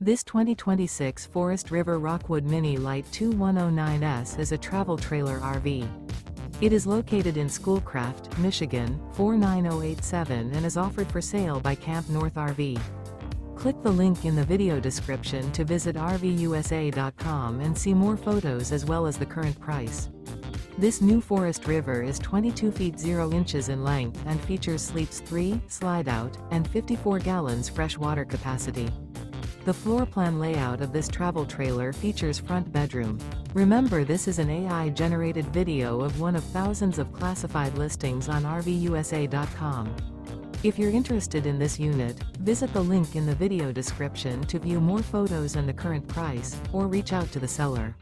This 2026 Forest River Rockwood Mini Lite 2109S is a travel trailer RV. It is located in Schoolcraft, Michigan, 49087 and is offered for sale by CampNorth RV. Click the link in the video description to visit RVUSA.com and see more photos as well as the current price. This new Forest River is 22 feet 0 inches in length and features sleeps 3, Slideout, and 54 gallons fresh water capacity. The floor plan layout of this travel trailer features front bedroom. Remember, this is an AI-generated video of one of thousands of classified listings on RVUSA.com. If you're interested in this unit, visit the link in the video description to view more photos and the current price, or reach out to the seller.